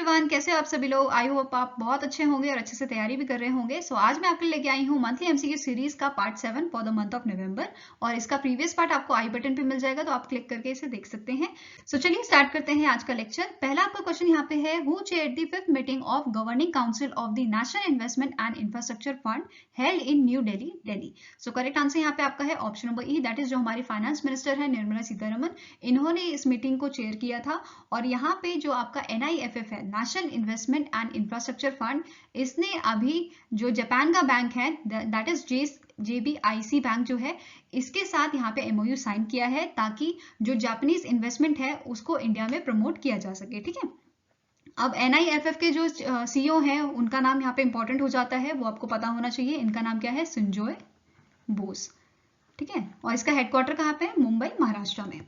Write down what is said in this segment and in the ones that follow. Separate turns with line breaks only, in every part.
Everyone, कैसे हो आप सभी लोग। आई होप आप बहुत अच्छे होंगे और अच्छे से तैयारी भी कर रहे होंगे। सो आज मैं आपके लिए लेके आई हूँ मंथली एमसीक्यू सीरीज का part 7 for the month of November, और इसका प्रीवियस पार्ट आपको आई बटन पे मिल जाएगा, तो आप क्लिक करके इसे देख सकते हैं। सो चलिए स्टार्ट करते हैं आज का लेक्चर। पहला आपका क्वेश्चन यहाँ पे है, who chaired the 5th meeting of governing council of the national investment and infrastructure fund held in new Delhi, Delhi. So correct answer यहाँ पे आपका है option number E, that is जो हमारी फाइनेंस मिनिस्टर है निर्मला सीतारमन, इन्होंने इस मीटिंग को चेयर किया था। और यहाँ पे जो आपका NIFF है, national investment and infrastructure fund, इसने अभी जो जापान का बैंक है दैट इज JBIC बैंक जो है, इसके साथ यहाँ पे MOU साइन किया है ताकि जो जापानीज इन्वेस्टमेंट है उसको इंडिया में प्रमोट किया जा सके। ठीक है, अब NIFF के जो CEO हैं उनका नाम यहाँ पे इंपॉर्टेंट हो जाता है, वो आपको पता होना चाहिए। इनका नाम क्या है? संजोय बोस। ठीक है, और इसका हेडक्वार्टर कहाँ पे है? मुंबई, महाराष्ट्र में।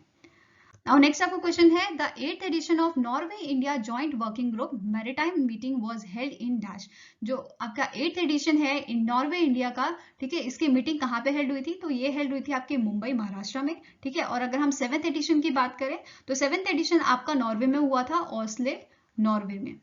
Now next आपको क्वेश्चन है, the 8th edition of Norway India joint working group maritime meeting was held in dash. जो आपका 8th एडिशन है इन नॉर्वे इंडिया का, ठीक है, इसकी मीटिंग कहाँ पे हेल्ड हुई थी? तो ये हेल्ड हुई थी आपके मुंबई, महाराष्ट्र में। ठीक है, और अगर हम 7th एडिशन की बात करें तो 7th एडिशन आपका नॉर्वे में हुआ था, ओस्लो, नॉर्वे में।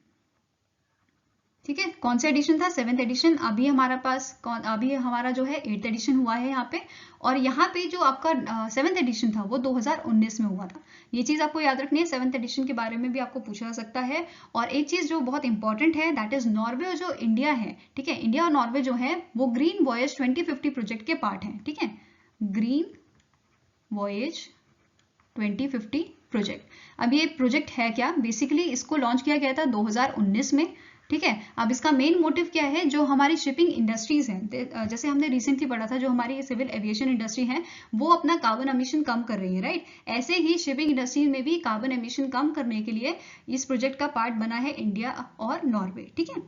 ठीक है, कौन सा एडिशन था? 7th addition. अभी हमारा पास अभी हमारा जो है 8th एडिशन हुआ है यहाँ पे, और यहाँ पे जो आपका 7th एडिशन था वो 2019 में हुआ था। ये चीज आपको याद रखनी है, 7th एडिशन के बारे में भी आपको पूछा जा सकता है। और एक चीज जो बहुत इंपॉर्टेंट है, दैट इज नॉर्वे जो इंडिया है, ठीक है, इंडिया और नॉर्वे जो है वो ग्रीन वॉयज 2050 प्रोजेक्ट के पार्ट है। ठीक है, ग्रीन वॉयज 2050 प्रोजेक्ट। अब ये प्रोजेक्ट है क्या? बेसिकली इसको लॉन्च किया गया था 2019 में। ठीक है, अब इसका मेन मोटिव क्या है? जो हमारी शिपिंग इंडस्ट्रीज हैं, जैसे हमने रिसेंटली पढ़ा था, जो हमारी सिविल एविएशन इंडस्ट्री है वो अपना कार्बन एमिशन कम कर रही है, राइट। ऐसे ही शिपिंग इंडस्ट्री में भी कार्बन एमिशन कम करने के लिए इस प्रोजेक्ट का पार्ट बना है इंडिया और नॉर्वे। ठीक है,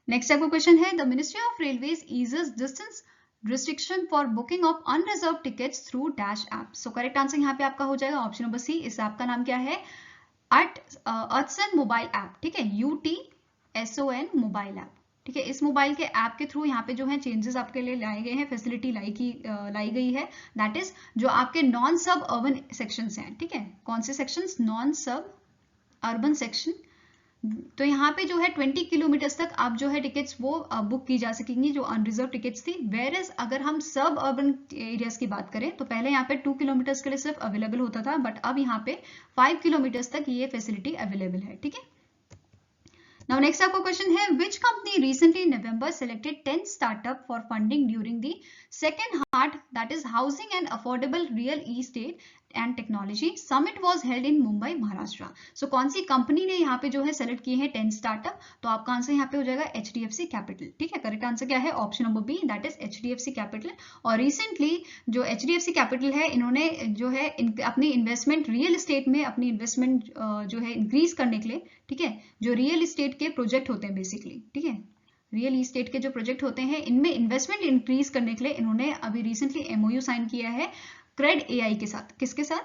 नेक्स्ट आपका क्वेश्चन है, the ministry of railways eases distance restriction for booking of unreserved tickets through dash app. So correct answer यहाँ पे आपका हो जाएगा ऑप्शन नंबर सी। इस ऐप का नाम क्या है? Utterson mobile app. ठीक है, UTSON मोबाइल ऐप। ठीक है, इस मोबाइल के ऐप के थ्रू यहाँ पे जो है चेंजेस आपके लिए लाए गए हैं, फैसिलिटी लाई गई है। दैट इज जो आपके नॉन सब अर्बन सेक्शंस हैं। ठीक है, कौन से सेक्शंस? नॉन सब अर्बन सेक्शन। तो यहाँ पे जो है 20 किलोमीटर्स तक आप जो है टिकट्स वो बुक की जा सकेंगी, जो अनरिजर्व टिकट्स थी। वेयरएज अगर हम सब अर्बन एरियाज की बात करें तो पहले यहाँ पे 2 किलोमीटर्स के लिए सिर्फ अवेलेबल होता था, बट अब यहाँ पे 5 किलोमीटर्स तक ये फैसिलिटी अवेलेबल है। ठीक है, नाउ नेक्स्ट आपका क्वेश्चन है, which company recently in November selected 10 startup for funding during the second HART, that is housing and affordable real estate and technology summit was held in Mumbai, Maharashtra. So कौन सी company ने यहाँ पे जो है select किए हैं 10 स्टार्टअप? तो आपका आंसर यहाँ पे हो जाएगा HDFC कैपिटल। ठीक है, करेक्ट आंसर क्या है? Option number B, that is HDFC capital. और रिसेंटली जो HDFC कैपिटल है, इन्होंने जो है अपनी इन्वेस्टमेंट रियल एस्टेट में अपनी इन्वेस्टमेंट जो है इंक्रीज करने के लिए, ठीक है, जो रियल एस्टेट के प्रोजेक्ट होते हैं बेसिकली, ठीक है, रियल एस्टेट के जो प्रोजेक्ट होते हैं इनमें इन्वेस्टमेंट इंक्रीज करने के लिए इन्होंने अभी रिसेंटली MOU साइन किया है क्रेड AI के साथ। किसके साथ?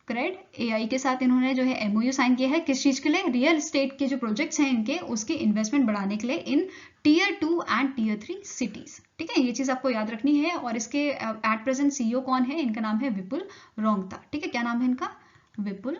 क्रेड AI के साथ इन्होंने जो है MOU साइन किया है। किस चीज के लिए? रियल एस्टेट के जो प्रोजेक्ट्स हैं इनके, उसके इन्वेस्टमेंट बढ़ाने के लिए इन Tier 2 एंड Tier 3 सिटीज। ठीक है, ये चीज आपको याद रखनी है। और इसके एट प्रेजेंट CEO कौन है? इनका नाम है विपुल रोंगटा। ठीक है, क्या नाम है इनका? विपुल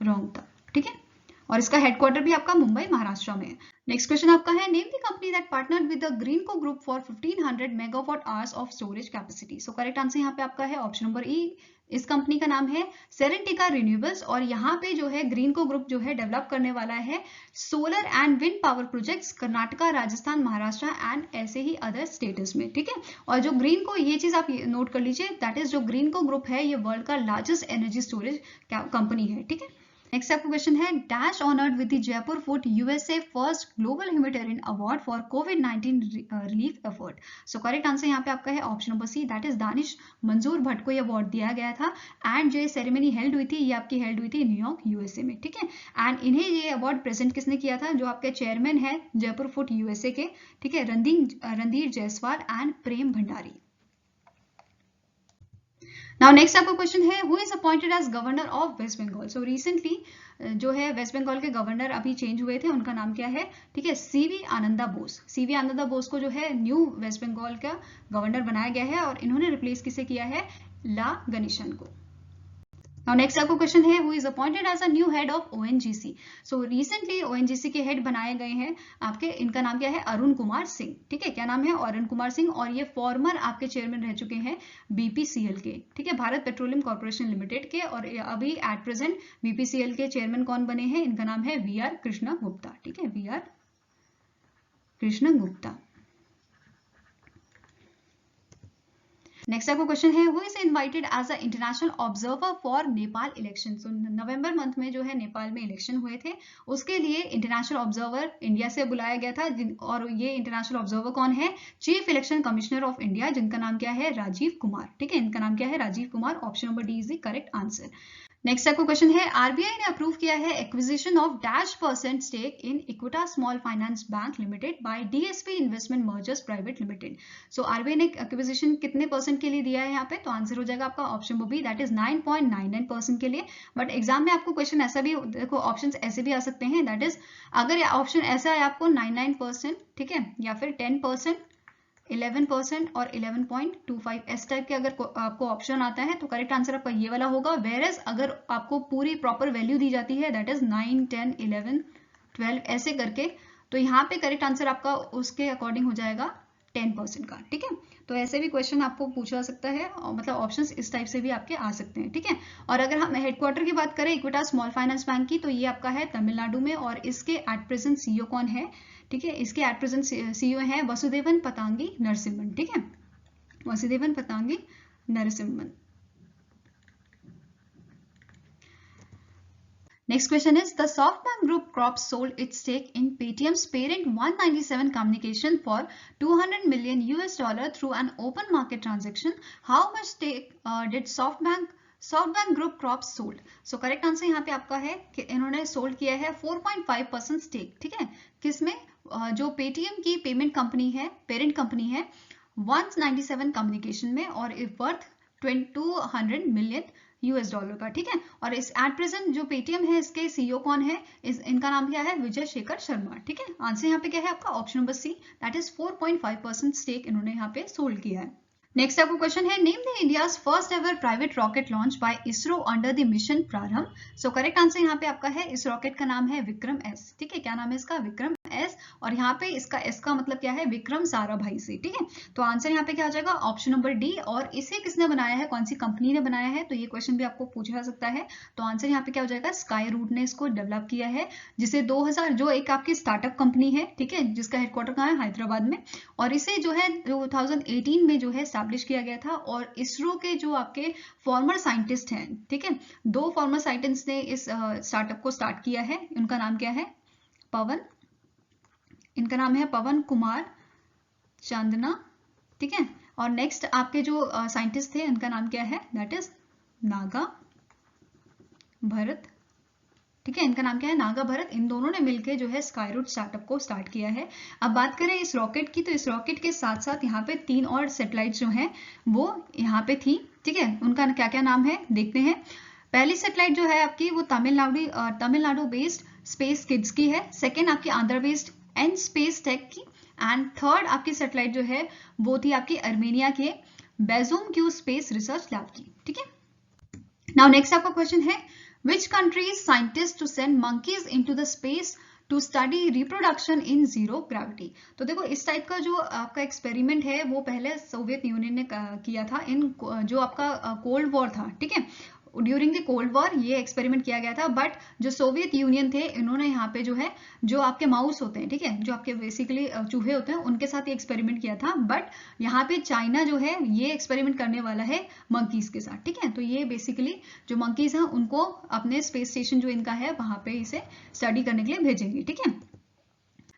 रोंगटा। ठीक है, और इसका हेडक्वार्टर भी आपका मुंबई, महाराष्ट्र में है। नेक्स्ट क्वेश्चन आपका है, name the company that partnered with the Greenko group for 1500 megawatt hours of storage capacity. So correct answer यहाँ पे आपका है ऑप्शन नंबर ई। इस कंपनी का नाम है सेरेंटिका रिन्यूएबल्स, और यहाँ पे जो है ग्रीनको ग्रुप जो है डेवलप करने वाला है solar and wind power projects Karnataka, Rajasthan, Maharashtra and ऐसे ही अदर स्टेट्स में। ठीक है, और जो ग्रीनको, ये चीज आप नोट कर लीजिए, दैट इज जो ग्रीनको ग्रुप है ये वर्ल्ड का लार्जेस्ट एनर्जी स्टोरेज कंपनी है। ठीक है, नेक्स्ट आपका क्वेश्चन है, dash honoured with the Jaipur foot USA first global humanitarian award for COVID-19 relief effort. So correct answer यहाँ पे आपका है option number C, that is Danish Manzoor Bhatt को ये अवार्ड दिया गया था। एंड जो ये सेरेमनी हेल्ड हुई थी ये आपकी हेल्ड हुई थी न्यूयॉर्क, USA में। ठीक है, एंड इन्हें ये अवार्ड प्रेजेंट किसने किया था? जो आपके चेयरमैन है जयपुर फूड USA के, ठीक है, Randhir Jaiswal and Prem Bhandari. Now next आपका क्वेश्चन है, who is appointed as governor of West Bengal. So recently जो है वेस्ट बंगाल के गवर्नर अभी चेंज हुए थे, उनका नाम क्या है? ठीक है, CV आनंदा बोस। CV आनंदा बोस को जो है न्यू वेस्ट बंगाल का गवर्नर बनाया गया है, और इन्होंने रिप्लेस किसे किया है? ला गणेशन को। Now next आपको क्वेश्चन है, who is appointed as a new head of ONGC? So recently ONGC के हेड बनाए गए हैं आपके, इनका नाम क्या है, अरुण कुमार सिंह। ठीक है, क्या नाम है, अरुण कुमार सिंह, और ये फॉर्मर आपके चेयरमैन रह चुके हैं BPCL के, ठीक है, भारत पेट्रोलियम कॉर्पोरेशन लिमिटेड के। और अभी एट प्रेजेंट BPCL के चेयरमैन कौन बने हैं, इनका नाम है VR कृष्णा गुप्ता। ठीक है, VR कृष्णा गुप्ता। नेक्स्ट आपको क्वेश्चन है, who is invited as a international observer for Nepal election? So November month में जो है नेपाल में इलेक्शन हुए थे, उसके लिए इंटरनेशनल ऑब्जर्वर इंडिया से बुलाया गया था। और ये इंटरनेशनल ऑब्जर्वर कौन है, chief election commissioner of India, जिनका नाम क्या है, राजीव कुमार। ठीक है, इनका नाम क्या है, Rajiv Kumar. Option number D is the correct answer. Next आपको क्वेश्चन है, आरबीआई ने अप्रूव किया है acquisition of -% stake in Equitas small finance bank limited by DSP investment mergers private limited. So RBI ने एक्विजिशन कितने % के लिए दिया है यहाँ पे, तो आंसर हो जाएगा आपका ऑप्शन बी, दैट इज 9.99% के लिए। बट एग्जाम में आपको क्वेश्चन ऐसा भी, देखो ऑप्शन ऐसे भी आ सकते हैं, दैट इज अगर ऑप्शन ऐसा है आपको 99%, ठीक है, या फिर 10%, 11% और 11.25 इस टाइप के अगर आपको ऑप्शन आता है तो करेक्ट आंसर आपका ये वाला होगा। वेरएज अगर आपको पूरी प्रॉपर वैल्यू दी जाती है, दैट इज 9, 10, 11, 12 ऐसे करके, तो यहाँ पे करेक्ट आंसर आपका उसके अकॉर्डिंग हो जाएगा 10% का। ठीक है, तो ऐसे भी क्वेश्चन आपको पूछा सकता है, और मतलब ऑप्शंस इस टाइप से भी आपके आ सकते हैं। ठीक है, और अगर हम हेडक्वार्टर की बात करें इक्विटा स्मॉल फाइनेंस बैंक की, तो ये आपका है तमिलनाडु में, और इसके एट प्रेजेंट सीईओ कौन है, ठीक है, इसके एट प्रेजेंट सीईओ है वसुदेवन पतांगी नरसिम्हन। ठीक है, Vasudevan Patangi Narasimhan. Next question is, the SoftBank Group Corp sold its stake in Paytm's parent 197 Communication for $200 million through an open market transaction. How much stake did SoftBank Group Corp sold? So correct answer यहाँ पे आपका है कि इन्होंने sold किया है 4.5% stake. ठीक है, किसमें, जो पेटीएम की पेमेंट कंपनी है, पेरेंट कंपनी है 197 कम्युनिकेशन में, और वर्थ $200 मिलियन का। ठीक है, और इस एट प्रेजेंट जो पेटीएम है इसके सीईओ कौन है, इनका नाम क्या है, विजय शेखर शर्मा। ठीक है, आंसर यहाँ पे क्या है आपका option number C, that is 4.5% stake इन्होंने यहाँ पे सोल्ड किया है। नेक्स्ट आपको क्वेश्चन है, name the India's first ever private rocket launch by ISRO under the mission Prarambh. So correct answer यहाँ पे आपका है, इस रॉकेट का नाम है विक्रम एस। ठीक है, क्या नाम है इसका, विक्रम एस, और यहाँ पे इसका एस का मतलब क्या है, विक्रम साराभाई से। ठीक है, तो आंसर यहाँ पे क्या हो जाएगा, ऑप्शन नंबर डी। और इसे किसने बनाया है, कौन सी कंपनी ने बनाया है, तो ये क्वेश्चन भी आपको पूछा जा सकता है। तो आंसर यहाँ पे क्या हो जाएगा, स्काई रूट ने इसको डेवलप किया है, जिसे 2000 जो एक आपकी स्टार्टअप कंपनी है, ठीक है, जिसका हेडक्वार्टर कहाँ है, हैदराबाद में, और इसे जो है 2018 में जो है एस्टैब्लिश किया गया था। और इसरो के जो आपके फॉर्मर साइंटिस्ट हैं, ठीक है, 2 फॉर्मर साइंटिस्ट ने इस स्टार्टअप को स्टार्ट किया है। उनका नाम क्या है, पवन, इनका नाम है पवन कुमार चांदना। ठीक है, और नेक्स्ट आपके जो साइंटिस्ट थे उनका नाम क्या है, दैट इज नागा भरत। ठीक है, इनका नाम क्या है, नागा भरत। इन दोनों ने मिलकर जो है स्काई रूट स्टार्टअप को स्टार्ट किया है। अब बात करें इस रॉकेट की, तो इस रॉकेट के साथ साथ यहाँ पे 3 और सैटेलाइट जो हैं वो यहाँ पे थी। ठीक है, उनका क्या क्या नाम है देखते हैं। पहली सैटेलाइट जो है आपकी वो तमिलनाडु बेस्ड स्पेस किड्स की है। सेकेंड आपकी Andhra based an space tech की, एंड थर्ड आपकी सैटेलाइट जो है वो थी आपकी अर्मेनिया के Bazoomq space research lab की। ठीक है, नाउ नेक्स्ट आपका क्वेश्चन है, which country's scientists to send monkeys into the space to study reproduction in zero gravity? तो देखो इस टाइप का जो आपका एक्सपेरिमेंट है वो पहले सोवियत यूनियन ने किया था, इन जो आपका कोल्ड वॉर था। ठीक है, ड्यूरिंग द कोल्ड वॉर ये एक्सपेरिमेंट किया गया था। बट जो सोवियत यूनियन थे इन्होंने यहाँ पे जो है, जो आपके माउस होते हैं, ठीक है, जो आपके बेसिकली चूहे होते हैं, उनके साथ ये एक्सपेरिमेंट किया था। बट यहाँ पे चाइना जो है ये एक्सपेरिमेंट करने वाला है मंकीज के साथ। ठीक है, तो ये बेसिकली जो मंकीज हैं उनको अपने स्पेस स्टेशन जो इनका है वहां पे इसे स्टडी करने के लिए भेजेंगे। ठीक है,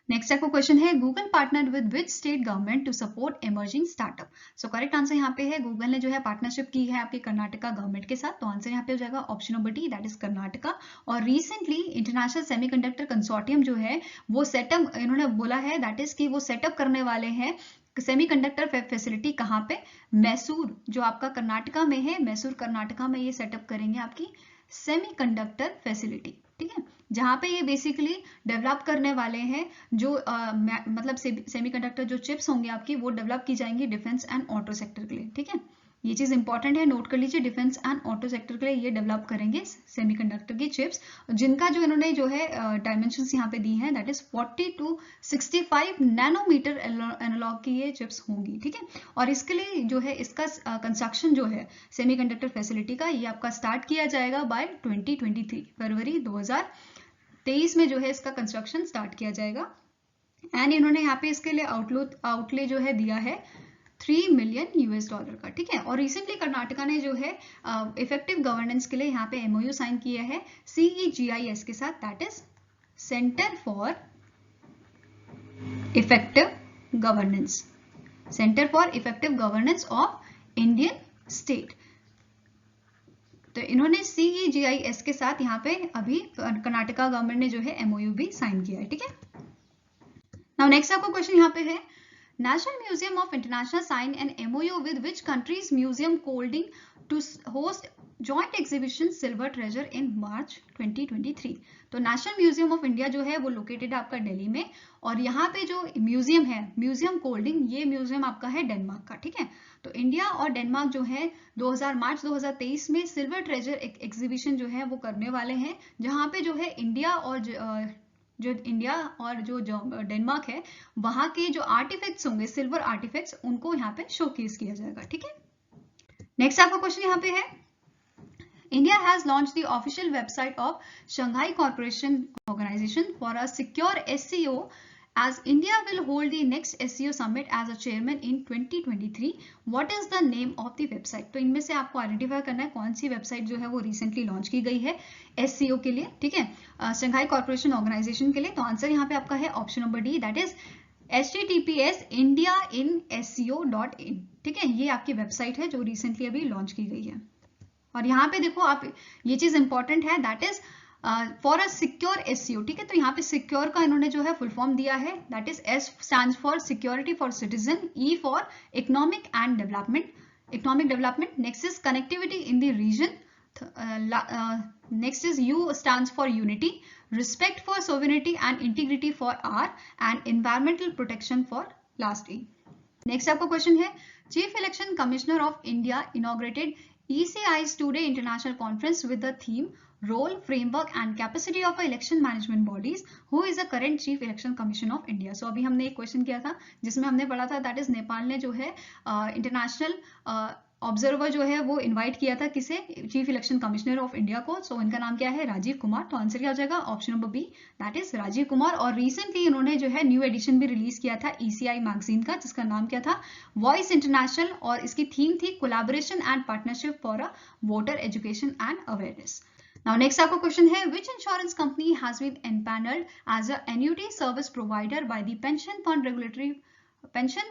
नेक्स्ट आपको क्वेश्चन है, Google partner with which state government to support emerging startup. So correct answer यहाँ पे है, गूगल ने जो है पार्टनरशिप की है आपके कर्नाटका गवर्नमेंट के साथ। तो आंसर यहाँ पे हो जाएगा option number D, that is Karnataka. और रिसेंटली इंटरनेशनल सेमीकंडक्टर कंसोर्टियम जो है वो सेटअप इन्होंने बोला है, दैट इज कि वो सेटअप करने वाले हैं सेमीकंडक्टर फैसिलिटी कहाँ पे, मैसूर, जो आपका कर्नाटका में है, मैसूर कर्नाटका में ये सेटअप करेंगे आपकी सेमीकंडक्टर फैसिलिटी। ठीक है, जहां पे ये बेसिकली डेवलप करने वाले हैं जो मतलब सेमीकंडक्टर जो चिप्स होंगे आपकी वो डेवलप की जाएंगी डिफेंस एंड ऑटो सेक्टर के लिए। ठीक है, ये चीज इंपॉर्टेंट है, नोट कर लीजिए। डिफेंस एंड ऑटो सेक्टर के लिए ये डेवलप करेंगे सेमीकंडक्टर की चिप्स, जिनका जो इन्होंने जो है डायमेंशंस यहाँ पे दी हैं, that is 40 to 65 nanometre analogue की ये चिप्स होंगी, ठीक है। और इसके लिए जो है इसका कंस्ट्रक्शन जो है सेमीकंडक्टर फैसिलिटी का, ये आपका स्टार्ट किया जाएगा बाय 2023, फरवरी 2023 में जो है इसका कंस्ट्रक्शन स्टार्ट किया जाएगा। एंड इन्होंने यहाँ पे इसके लिए आउटले जो है दिया है $3 मिलियन का, ठीक है। और रिसेंटली कर्नाटका ने जो है इफेक्टिव गवर्नेंस के लिए यहाँ पे MOU साइन किया है CEGIS के साथ, that is centre for effective governance of Indian state. तो इन्होंने CEGIS के साथ यहाँ पे अभी कर्नाटका गवर्नमेंट ने जो है MOU भी साइन किया है, ठीक है। नाउ नेक्स्ट आपको क्वेश्चन यहाँ पे है, National Museum of International sign an MOU with which country's museum holding to host joint exhibition Silver Treasure in March 2023। तो नेशनल म्यूजियम ऑफ इंडिया जो है वो लोकेटेड है आपका दिल्ली में, और यहाँ पे जो म्यूजियम है, म्यूजियम कोल्डिंग, ये म्यूजियम आपका है डेनमार्क का, ठीक है। तो इंडिया और डेनमार्क जो है मार्च 2023 में सिल्वर ट्रेजर एग्जीबिशन जो है वो करने वाले हैं, जहाँ पे जो है इंडिया और जो डेनमार्क है, वहां के जो आर्टिफैक्ट्स होंगे, सिल्वर आर्टिफैक्ट्स, उनको यहाँ पे शोकेस किया जाएगा, ठीक है। नेक्स्ट आपका क्वेश्चन यहाँ पे है, India has launch the official website of Shanghai corporation organisation for a secure SCO as India will hold the next SCO summit as a chairman in 2023. What is the name of the website? तो इनमें से आपको identify करना है कौन सी website जो है वो रिसेंटली लॉन्च की गई है SCO के लिए, ठीक है, शंघाई कॉर्पोरेशन ऑर्गेनाइजेशन के लिए। तो आंसर यहाँ पे आपका है option number D, that is https indiainsco.in, ठीक है। ये आपकी वेबसाइट है जो रिसेंटली अभी लॉन्च की गई है। और यहाँ पे देखो आप, ये चीज इंपॉर्टेंट है, that is for a secure SCO, ठीक है। तो यहाँ पे सिक्योर का इन्होंने जो है फुल फॉर्म दिया है, that is S stands for security for citizen, E for economic development, next is connectivity in the region, next is U stands for unity, respect for sovereignty and integrity for R, and environmental protection for last E. Next आपका question है, Chief Election Commissioner of India inaugurated ECI's two-day international conference with the theme Role, Framework and Capacity of Election Management Bodies. Who is the current Chief Election Commission of India? So अभी हमने एक question किया था जिसमें हमने पढ़ा था, that is Nepal ने जो है इंटरनेशनल ऑब्जर्वर जो है वो इनवाइट किया था किसे, chief election commissioner of India को। सो इनका नाम क्या है, राजीव कुमार। तो आंसर क्या हो जाएगा, option number B, that is Rajiv Kumar. और रिसेंटली इन्होंने जो है न्यू एडिशन भी रिलीज किया था ECI मैगजीन का, जिसका नाम क्या था, वॉइस इंटरनेशनल, और इसकी थीम थी collaboration and partnership for a voter education and awareness. Now next आपका क्वेश्चन है, which insurance company has been empaneled as a annuity service provider by the Pension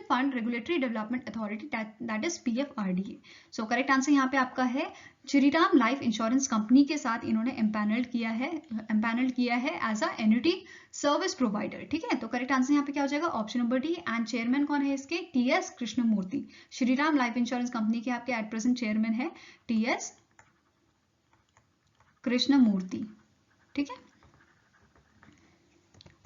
Fund Regulatory Development Authority, that is PFRDA. So correct answer यहाँ पे आपका है Shriram life insurance company के साथ इन्होंने empanelled किया है as a annuity service provider, ठीक है। तो करेक्ट आंसर यहाँ पे क्या हो जाएगा, option number D. And chairman कौन है इसके, TS Krishnamurthy. Shriram life insurance company के आपके एट प्रेजेंट चेयरमैन है TS कृष्णमूर्ति, ठीक है।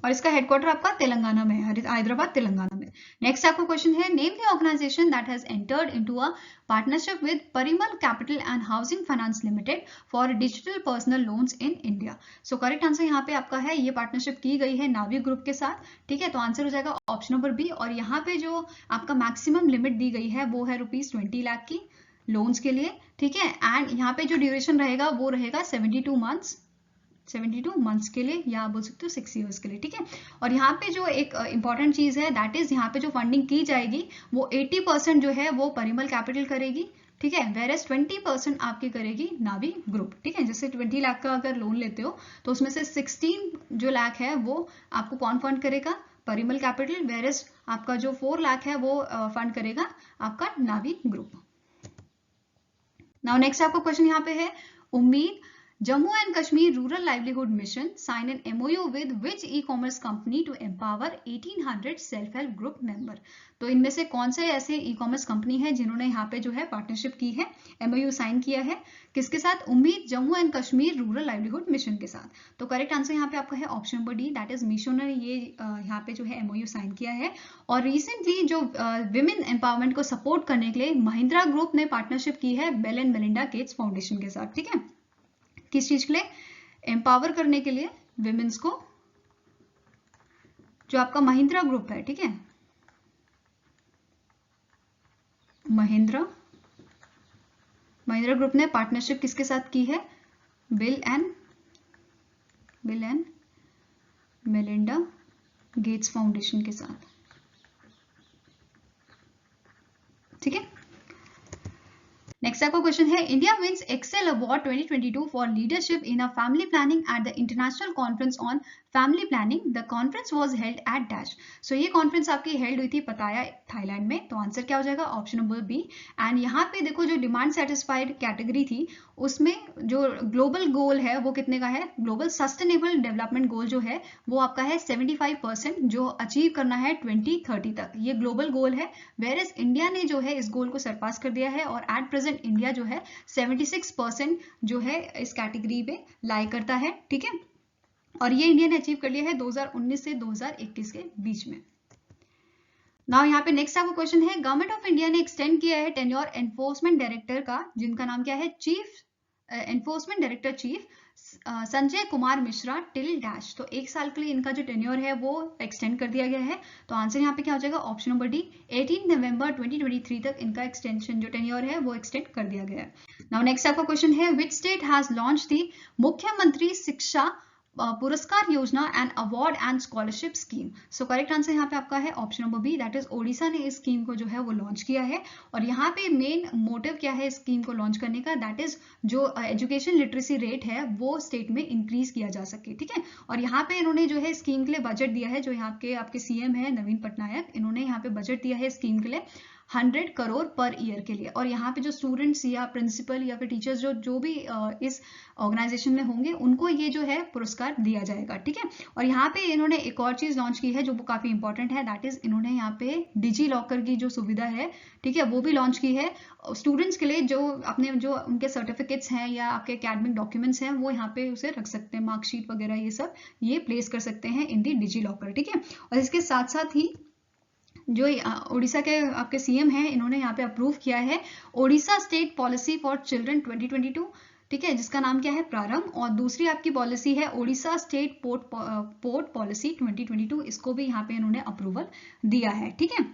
और इसका हेडक्वार्टर आपका तेलंगाना में है, हैदराबाद तेलंगाना में। नेक्स्ट आपका क्वेश्चन है, name the organisation that has entered into a partnership with Parimal capital and housing finance limited for digital personal loans in India. So correct answer यहाँ पे आपका है, ये पार्टनरशिप की गई है नावी ग्रुप के साथ, ठीक है। तो आंसर हो जाएगा ऑप्शन नंबर बी। और यहाँ पे जो आपका मैक्सिमम लिमिट दी गई है वो है ₹20 लाख की लोन्स के लिए, ठीक है। एंड यहाँ पे जो ड्यूरेशन रहेगा वो रहेगा 72 मंथ्स के लिए, या बोल सकते हो 6 इयर्स के लिए, ठीक है। और यहाँ पे जो एक इंपॉर्टेंट चीज है, दैट इज यहाँ पे जो फंडिंग की जाएगी वो 80% जो है वो परिमल कैपिटल करेगी, ठीक है, वेरएस 20% आपकी करेगी नावी ग्रुप, ठीक है। जैसे 20 लाख का अगर लोन लेते हो तो उसमें से 16 जो लाख है वो आपको कौन फंड करेगा, परिमल कैपिटल, वेरएस आपका जो 4 लाख है वो फंड करेगा आपका नावी ग्रुप। नाउ नेक्स्ट आपका क्वेश्चन यहाँ पे है, उम्मीद Jammu and Kashmir Rural Livelihood Mission sign an MOU with which e-commerce company to empower 1800 self-help group member? तो इनमें से कौन से ऐसे ई-कॉमर्स कंपनी है जिन्होंने यहाँ पे जो है पार्टनरशिप की है, MOU साइन किया है, किसके साथ? उम्मीद Jammu and Kashmir rural livelihood mission के साथ। तो करेक्ट आंसर यहाँ पे आपका है option number D, that is Meesho ने ये यहाँ पे जो है MOU साइन किया है। और रिसेंटली जो विमेन एम्पावरमेंट को सपोर्ट करने के लिए महिंद्रा ग्रुप ने पार्टनरशिप की है Bill and Melinda Gates foundation के साथ। ठीक है, किस चीज के लिए? एम्पावर करने के लिए विमेन्स को, जो आपका महिंद्रा ग्रुप है, ठीक है, महिंद्रा ग्रुप ने पार्टनरशिप किसके साथ की है? Bill and Melinda Gates foundation के साथ। ठीक है, नेक्स्ट आपका क्वेश्चन है, India wins excel award 2022 for leadership in a family planning at the international conference on family planning. The conference was held at dash. So ये conference आपकी held हुई थी पताया, थाईलैंड में। तो आंसर क्या हो जाएगा? Option number B. एंड यहाँ पे देखो जो डिमांड सेटिस्फाइड कैटेगरी थी उसमें जो ग्लोबल गोल है वो कितने का है? ग्लोबल सस्टेनेबल डेवलपमेंट गोल जो है वो आपका है 75%, जो अचीव करना है 2030 तक। ये ग्लोबल गोल है, वेयर एज इंडिया ने जो है इस गोल को सरपास कर दिया है और एट प्रेजेंट इंडिया जो है 76% जो है इस कैटेगरी पे लाई करता है। ठीक है, और ये इंडिया ने अचीव कर लिया है 2019 से 2021 के बीच में। नाउ यहाँ पे नेक्स्ट आपका क्वेश्चन है, गवर्नमेंट ऑफ इंडिया ने एक्सटेंड किया है टेन्योर एनफोर्समेंट डायरेक्टर का, जिनका नाम क्या है? Chief enforcement director chief Sanjay Kumar Mishra till dash. तो 1 साल के लिए इनका जो टेन्योर है वो एक्सटेंड कर दिया गया है। तो आंसर यहाँ पे क्या हो जाएगा? ऑप्शन नंबर डी, 18 नवंबर 2023 तक इनका एक्सटेंशन जो टेन्योर है वो एक्सटेंड कर दिया गया है। नाउ नेक्स्ट आपका क्वेश्चन है, which state has launch the Mukhyamantri Shiksha Puraskar Yojana and award and scholarship scheme. So correct answer यहाँ पे आपका है option number B, that is Odisha ने इस स्कीम को जो है वो लॉन्च किया है। और यहाँ पे मेन मोटिव क्या है इस स्कीम को लॉन्च करने का? दैट इज जो एजुकेशन लिटरेसी रेट है वो स्टेट में इंक्रीज किया जा सके। ठीक है, और यहाँ पे इन्होंने जो है स्कीम के लिए बजट दिया है, जो यहाँ के आपके CM है नवीन पटनायक, इन्होंने यहाँ पे बजट दिया है स्कीम के लिए 100 करोड़ पर ईयर के लिए। और यहाँ पे जो स्टूडेंट्स या प्रिंसिपल या फिर टीचर्स जो भी इस ऑर्गेनाइजेशन में होंगे उनको ये जो है पुरस्कार दिया जाएगा। ठीक है, और यहाँ पे इन्होंने एक और चीज लॉन्च की है जो काफी इंपॉर्टेंट है, दैट इज इन्होंने यहाँ पे डिजी लॉकर की जो सुविधा है, ठीक है, वो भी लॉन्च की है स्टूडेंट्स के लिए। जो अपने जो उनके सर्टिफिकेट्स हैं या आपके एकेडमिक डॉक्यूमेंट्स हैं वो यहाँ पे उसे रख सकते हैं, मार्कशीट वगैरह ये सब ये प्लेस कर सकते हैं इन दी डिजी लॉकर। ठीक है, और इसके साथ साथ ही जो उड़ीसा के आपके CM हैं इन्होंने यहाँ पे अप्रूव किया है Odisha state policy for children 2022, ठीक है, जिसका नाम क्या है? प्रारंभ। और दूसरी आपकी पॉलिसी है ओडिशा स्टेट पोर्ट पॉलिसी 2022, इसको भी यहाँ पे इन्होंने अप्रूवल दिया है। ठीक है,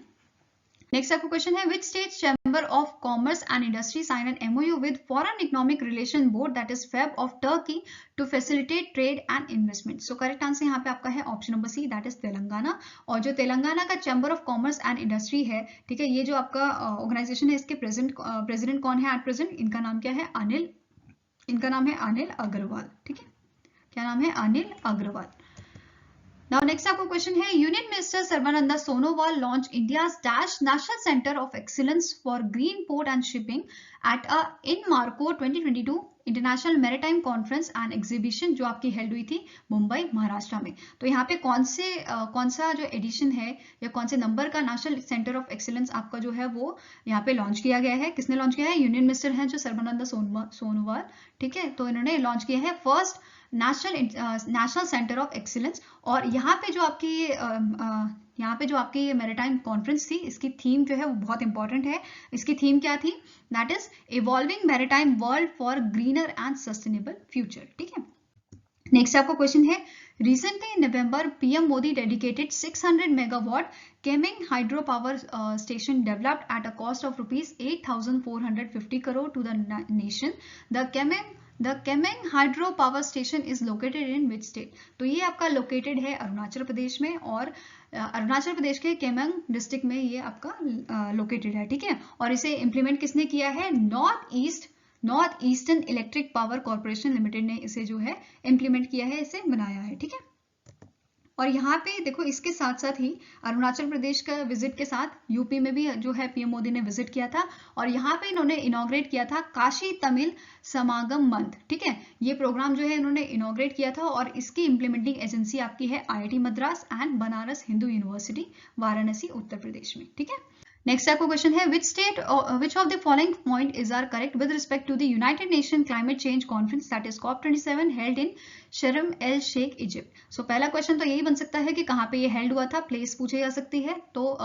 नेक्स्ट आपका क्वेश्चन है, which state chamber of commerce and industry sign an MOU with foreign economic relation board that is FEB of Turkey to facilitate trade and investment. So correct answer यहाँ पे आपका है option number C, that is Telangana. और जो तेलंगाना का chamber of commerce and industry है, ठीक है, ये जो आपका ऑर्गेनाइजेशन है इसके प्रेसिडेंट कौन है एट प्रेजेंट? इनका नाम क्या है? इनका नाम है अनिल अग्रवाल। ठीक है, क्या नाम है? अनिल अग्रवाल। Now next आपका क्वेश्चन है, union minister Sarbananda Sonowal launch India's dash national centre of excellence for green port and shipping at INMARCO 2022 international maritime conference and exhibition, जो आपकी हेल्ड हुई थी मुंबई महाराष्ट्र में। तो यहाँ पे कौन सा जो एडिशन है या कौन से नंबर का नेशनल सेंटर ऑफ एक्सीलेंस आपका जो है वो यहाँ पे लॉन्च किया गया है? किसने लॉन्च किया है? यूनियन मिनिस्टर हैं जो सर्बानंद सोनोवाल। ठीक है, तो इन्होंने लॉन्च किया है first national centre of excellence. और यहाँ पे जो आपकी मैरीटाइम कॉन्फ्रेंस थी, इसकी थीम जो है वो बहुत इंपॉर्टेंट है। इसकी थीम क्या थी? That is evolving maritime world for greener and sustainable future. ठीक है, नेक्स्ट आपका क्वेश्चन है, recently in November PM Modi dedicated 600 megawatt Kemeng hydro power station developed at a cost of rupees 8,450 crore to the nation. The Kemeng hydro power station is located in which state? तो ये आपका located है अरुणाचल प्रदेश में, और अरुणाचल प्रदेश के Kameng district में ये आपका लोकेटेड है। ठीक है, और इसे इम्प्लीमेंट किसने किया है? North eastern electric power corporation limited ने इसे जो है इम्प्लीमेंट किया है, इसे बनाया है। ठीक है, और यहाँ पे देखो इसके साथ साथ ही अरुणाचल प्रदेश का विजिट के साथ यूपी में भी जो है पीएम मोदी ने विजिट किया था और यहाँ पे इन्होंने इनॉग्रेट किया था काशी तमिल समागम मंथ। ठीक है, ये प्रोग्राम जो है इन्होंने इनॉग्रेट किया था और इसकी इंप्लीमेंटिंग एजेंसी आपकी है IIT Madras and Banaras Hindu university Varanasi Uttar Pradesh में। ठीक है, नेक्स्ट आपको क्वेश्चन है which of the following point is are correct with respect to the United Nations Climate Change Conference that is COP27 held in शर्म एल शेख इजिप्ट। सो पहला question तो यही बन सकता है कि कहाँ पे ये हेल्ड हुआ था, प्लेस पूछी जा सकती है, तो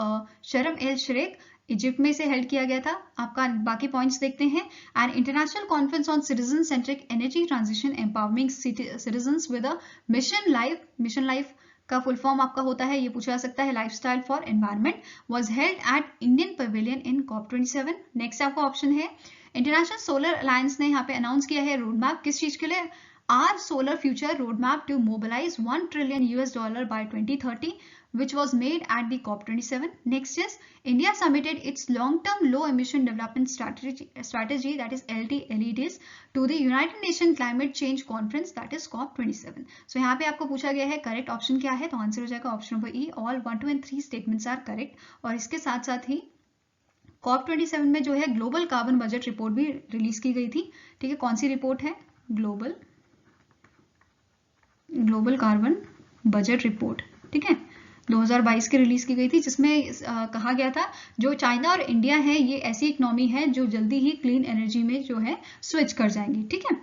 शर्म एल शेख इजिप्ट में से हेल्ड किया गया था। आपका बाकी पॉइंट्स देखते हैं। And international conference on citizen centric energy transition empowering citizens with a mission life का फुल फॉर्म आपका होता है, ये पूछा जा सकता है, lifestyle for environment, was held at Indian pavilion in COP27। Next आपका ऑप्शन है इंटरनेशनल सोलर अलायंस ने यहाँ पे अनाउंस किया है रोड मैप किस चीज के लिए, are solar future road map to mobilise $1 trillion by 2030 which was made at the COP27. Next is India submitted its long-term low-emission development strategy that is LTLEDs to the United Nations Climate Change Conference that is COP27. So यहाँ पे आपको पूछा गया है correct option क्या है, तो answer हो जाएगा option number E, all 1, 2 and 3 statements are correct. और इसके साथ साथ ही COP27 में जो है ग्लोबल कार्बन बजट रिपोर्ट भी रिलीज की गई थी। ठीक है, कौन सी रिपोर्ट है, ग्लोबल कार्बन बजट रिपोर्ट। ठीक है, 2022 की रिलीज की गई थी, जिसमें कहा गया था जो चाइना और इंडिया है ये ऐसी इकोनॉमी है जो जल्दी ही क्लीन एनर्जी में जो है स्विच कर जाएंगी। ठीक है,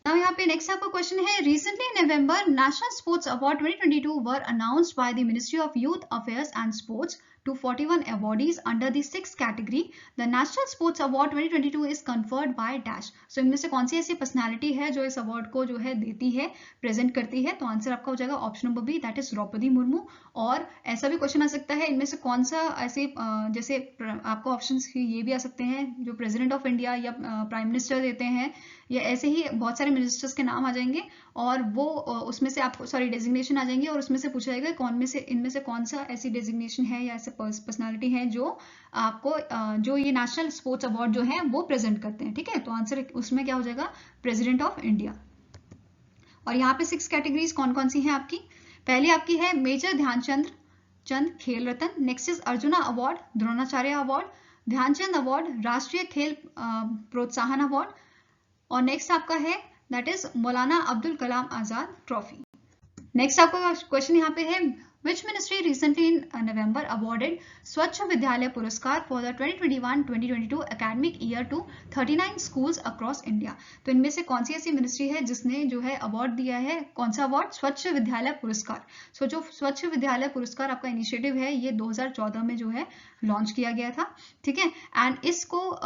यहाँ पे नेक्स्ट आपका क्वेश्चन है recently in November national sports award 2022 were announced by the ministry of youth affairs and sports to 41 awardees under the 6th category. The National Sports Award 2022 is conferred by dash. So इनमें से कौन सी ऐसी personality है जो इस award को जो है देती है, प्रेजेंट करती है, तो आंसर आपका हो जाएगा option number B, that is Droupadi Murmu. और ऐसा भी क्वेश्चन आ सकता है इनमें से कौन सा ऐसे जैसे आपको ऑप्शंस ये भी आ सकते हैं जो प्रेसिडेंट ऑफ इंडिया या प्राइम मिनिस्टर देते हैं, या ऐसे ही बहुत सारे मिनिस्टर्स के नाम आ जाएंगे और वो उसमें से आपको डेजिग्नेशन आ जाएंगे और उसमें से पूछा जाएगा कौन में से इनमें से कौन सा ऐसी डेजिग्नेशन है या ऐसे पर्सनालिटी है जो आपको जो ये नेशनल स्पोर्ट्स अवार्ड जो है वो प्रेजेंट करते हैं। ठीक है, तो आंसर उसमें क्या हो जाएगा, प्रेसिडेंट ऑफ इंडिया। और यहाँ पे 6 कैटेगरीज कौन कौन सी हैं आपकी, पहली आपकी है major Dhyan Chand Khel Ratna, next is Arjuna award, Dronacharya award, Dhyan Chand award, Rashtriya Khel प्रोत्साहन अवार्ड, और नेक्स्ट आपका है that is Maulana Abdul Kalam Azad trophy. Next आपका क्वेश्चन यहाँ पे है Which ministry recently in November awarded Swachh Vidyalaya Puraskar for the 2021-2022 academic year to 39 schools across India? तो इनमें से कौन सी ऐसी मिनिस्ट्री है जिसने जो है अवार्ड दिया है, कौन सा अवार्ड, स्वच्छ विद्यालय पुरस्कार। सो जो स्वच्छ विद्यालय पुरस्कार आपका इनिशिएटिव है ये 2014 में जो है लॉन्च किया गया था। ठीक है, एंड इसको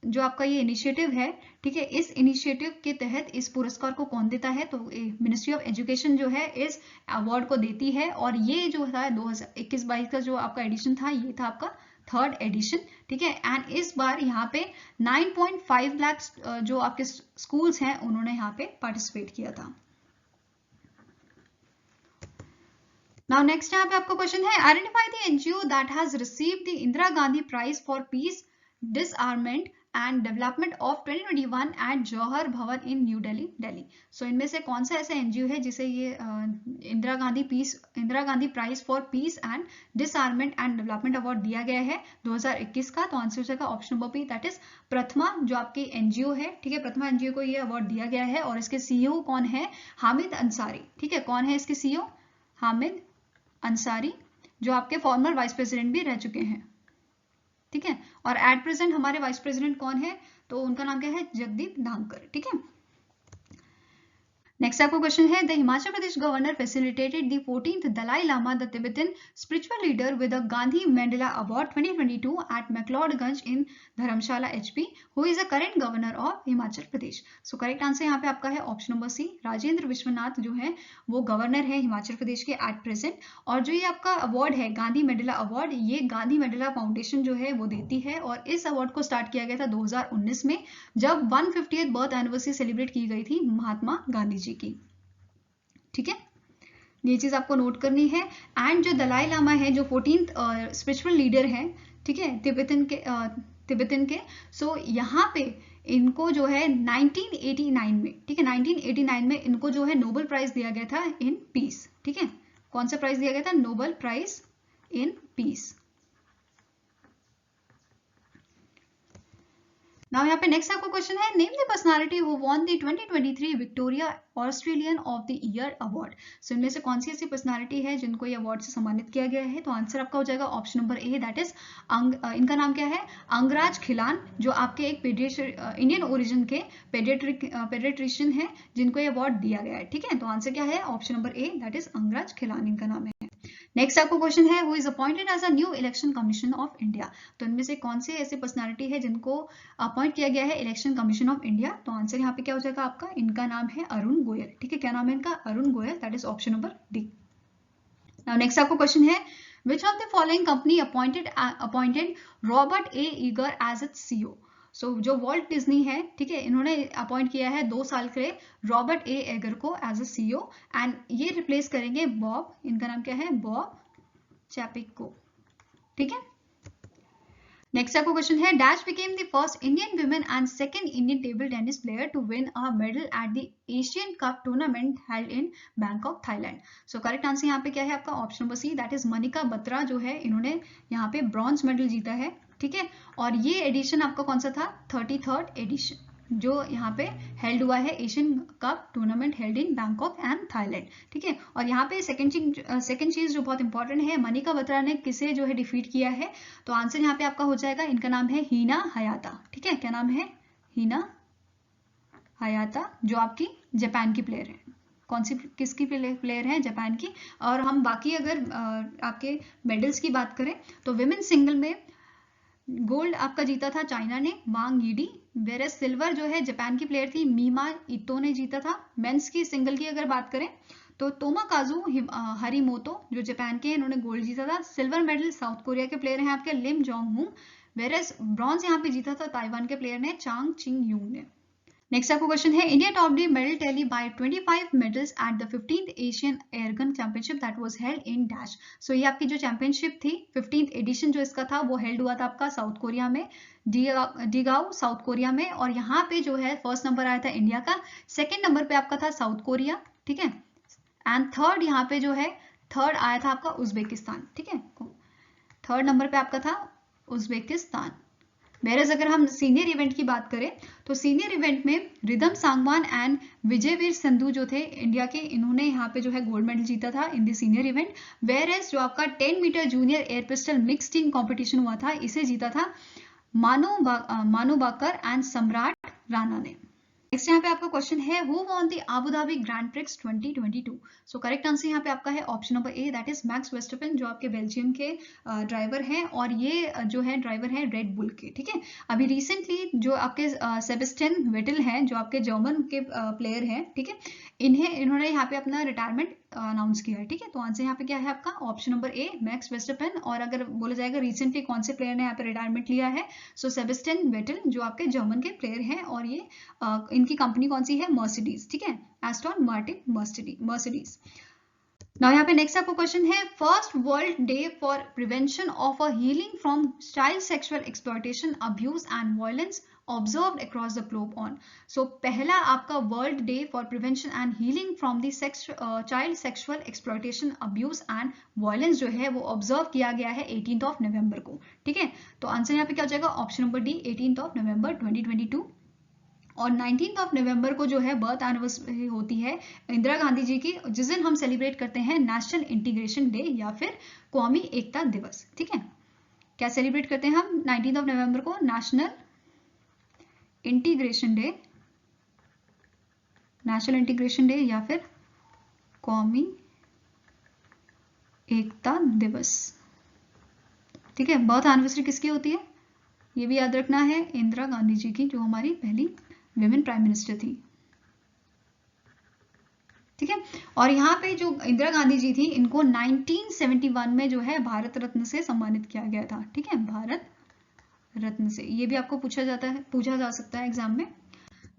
जो आपका ये इनिशिएटिव है, ठीक है, इस इनिशिएटिव के तहत इस पुरस्कार को कौन देता है, तो मिनिस्ट्री ऑफ एजुकेशन जो है इस अवार्ड को देती है। और ये जो था 2021-22 का जो आपका एडिशन था ये था आपका 3rd एडिशन। ठीक है, एंड इस बार यहाँ पे 9.5 लाख जो आपके स्कूल्स हैं उन्होंने यहाँ पे पार्टिसिपेट किया था। नाउ नेक्स्ट यहाँ पे आपका क्वेश्चन है identify the NGO that has received the Indira Gandhi prize for peace disarmament and development of 2021 at Jawahar Bhawan in new Delhi. सो इनमें से कौन सा ऐसा एनजीओ है जिसे ये Indira Gandhi prize for peace and disarmament and development award दिया गया है 2021 का, तो आंसर हो जाएगा option number B, that is Pratham जो आपकी एनजीओ है। ठीक है, प्रथमा एनजीओ को ये अवार्ड दिया गया है और इसके सीईओ कौन है, हामिद अंसारी। ठीक है, कौन है इसके सीईओ, हामिद अंसारी, जो आपके फॉर्मर वाइस प्रेसिडेंट भी रह चुके हैं। ठीक है, और एट प्रेजेंट हमारे वाइस प्रेसिडेंट कौन है, तो उनका नाम क्या है, जगदीप धांकर। ठीक है, नेक्स्ट आपको क्वेश्चन है the Himachal Pradesh governor facilitated the 14th Dalai Lama the Tibetan spiritual leader with the Gandhi Mandela award 2022 at McLeodganj in Dharamshala HP, who is a current governor of Himachal Pradesh. So correct answer यहाँ पे आपका है option number C, Rajendra Vishwanath जो है वो गवर्नर है हिमाचल प्रदेश के एट प्रेजेंट। और जो ये आपका अवार्ड है गांधी मंडेला अवार्ड, ये गांधी मंडेला फाउंडेशन जो है वो देती है और इस अवार्ड को स्टार्ट किया गया था 2019 में जब 150th बर्थ एनिवर्सरी सेलिब्रेट की गई थी महात्मा गांधी जी की। ठीक है, ये चीज आपको नोट करनी है। एंड जो दलाई लामा है जो 14th स्पिरिचुअल लीडर है, ठीक है, तिब्बतन के सो यहाँ पे इनको जो है 1989 में, ठीक है, 1989 में इनको जो है नोबेल प्राइज दिया गया था इन पीस, ठीक है। कौन सा प्राइज दिया गया था? Nobel prize in peace. Now यहाँ पे नेक्स्ट आपको क्वेश्चन है, name the personality who won the 2023 Victoria Australian of the year award. So इनमें से कौन सी ऐसी पर्सनालिटी है जिनको ये अवार्ड से सम्मानित किया गया है? तो आंसर आपका हो जाएगा option number A, that is इनका नाम क्या है? अंगराज खिलान, जो आपके एक इंडियन ओरिजिन के पेडियाट्रिशियन है जिनको ये अवार्ड दिया गया है, ठीक है। तो आंसर क्या है? Option number A, that is Angraj Khilan इनका नाम है। नेक्स्ट आपको क्वेश्चन है, who is appointed as a new election commission of India. तो इनमें से कौन से ऐसे पर्सनालिटी है जिनको अपॉइंट किया गया है इलेक्शन कमीशन ऑफ इंडिया? तो आंसर यहाँ पे क्या हो जाएगा आपका? इनका नाम है अरुण गोयल, ठीक है। क्या नाम है इनका? Arun Goyal, that is option number D. Now next आपको क्वेश्चन है, which of the following company appointed Robert A Iger as its CEO. So जो वॉल्ट डिज्नी है, ठीक है, इन्होंने अपॉइंट किया है 2 साल के लिए रॉबर्ट ए एगर को एज अ सीईओ, एंड ये रिप्लेस करेंगे बॉब, इनका नाम क्या है? बॉब चैपिक को, ठीक है। नेक्स्ट आपको क्वेश्चन है, dash became the first Indian women and second Indian table tennis player to win a medal at the Asian cup tournament held in Bangkok, Thailand. So correct answer यहाँ पे क्या है आपका? Option number C, that is Manika Batra, जो है इन्होंने यहाँ पे ब्रॉन्ज मेडल जीता है, ठीक है। और ये एडिशन आपका कौन सा था? 33rd एडिशन, जो यहाँ पे हेल्ड हुआ है Asian cup tournament held in Bangkok and Thailand, ठीक है। और यहाँ पे सेकंड चीज जो बहुत इंपॉर्टेंट है, मनिका बत्रा ने किसे जो है डिफीट किया है? तो आंसर यहाँ पे आपका हो जाएगा, इनका नाम है हिना हयाता, ठीक है। क्या नाम है? हिना हयाता, जो आपकी जापान की प्लेयर है। कौन सी, किसकी प्लेयर है? जापान की। और हम बाकी अगर आपके मेडल्स की बात करें तो विमेन सिंगल में गोल्ड आपका जीता था चाइना ने, वांग यीडी, वेरस सिल्वर जो है जापान की प्लेयर थी मीमा इतो ने जीता था। मेंस की सिंगल की अगर बात करें तो तोमाकाजू हरिमोतो जो जापान के, इन्होंने गोल्ड जीता था। सिल्वर मेडल साउथ कोरिया के प्लेयर हैं आपके Lim Jong Hoon, whereas bronze यहाँ पे जीता था ताइवान के प्लेयर ने चांग चिंग यूंग ने। नेक्स्ट आपको क्वेश्चन है, India top the medal tally by 25 medals at the 15th Asian airgun championship that was held in dash. So ये आपकी जो चैंपियनशिप थी 15th एडिशन जो इसका था वो हेल्ड हुआ था आपका साउथ कोरिया में, डिगाओ साउथ कोरिया में। और यहाँ पे जो है फर्स्ट नंबर आया था इंडिया का, सेकेंड नंबर पे आपका था साउथ कोरिया, ठीक है, एंड थर्ड यहाँ पे जो है थर्ड आया था आपका उज्बेकिस्तान, ठीक है। थर्ड नंबर पे आपका था उज्बेकिस्तान। वेरस अगर हम सीनियर इवेंट की बात करें तो सीनियर इवेंट में रिदम सांगवान एंड विजयवीर संधू जो थे इंडिया के, इन्होंने यहाँ पे जो है गोल्ड मेडल जीता था in the senior event. Whereas जो आपका 10 metre junior air pistol mix team competition हुआ था, इसे जीता था मानू बाकर एंड सम्राट राणा ने। नेक्स्ट यहाँ पे आपका क्वेश्चन है, who won the Abu Dhabi grand prix 2022। So correct answer यहाँ पे आपका है option number A, that is max Verstappen, जो आपके बेल्जियम के ड्राइवर हैं, और ये जो है ड्राइवर है रेड बुल के, ठीक है। अभी रिसेंटली जो आपके सेबेस्टियन वेटल हैं, जो आपके जर्मन के प्लेयर हैं, ठीक है, इन्होंने यहाँ पे अपना रिटायरमेंट अनाउंस किया है, ठीक है। तो आंसर यहाँ पे क्या है आपका? ऑप्शन नंबर ए, मैक्स वेस्टरपेन। और अगर बोला जाएगा रिसेंटली कौन से प्लेयर ने यहाँ पे रिटायरमेंट लिया है, सो सेबेस्टियन वेटल जो आपके जर्मन के प्लेयर हैं, और ये इनकी कंपनी कौन सी है? मर्सिडीज, ठीक है, एस्टन मार्टिन मर्सिडीज। नाउ यहाँ पे नेक्स्ट आपको क्वेश्चन है, first world day for prevention of a healing from child sexual exploitation, abuse and violence observed across the globe on। so पहला आपका world day for prevention and healing from the child sexual exploitation, abuse and violence जो है वो observe किया गया है 18 नवंबर को, ठीक है। तो आंसर यहाँ पे क्या हो जाएगा? ऑप्शन नंबर डी, 18 नवंबर 2022। और 19 नवंबर को जो है बर्थ एनिवर्सरी होती है इंदिरा गांधी जी की, जिस दिन हम सेलिब्रेट करते हैं नेशनल इंटीग्रेशन डे या फिर कौमी एकता दिवस, ठीक है। क्या सेलिब्रेट करते हैं हम 19 नवंबर को? नेशनल इंटीग्रेशन डे या फिर कौमी एकता दिवस, ठीक है। बर्थ एनिवर्सरी किसकी होती है? ये भी याद रखना है, इंदिरा गांधी जी की, जो हमारी पहली विमेन प्राइम मिनिस्टर थी, ठीक है। और यहाँ पे जो इंदिरा गांधी जी थी, इनको 1971 में जो है भारत रत्न से सम्मानित किया गया था, ठीक है, भारत रत्न से। ये भी आपको पूछा जा सकता है एग्जाम में।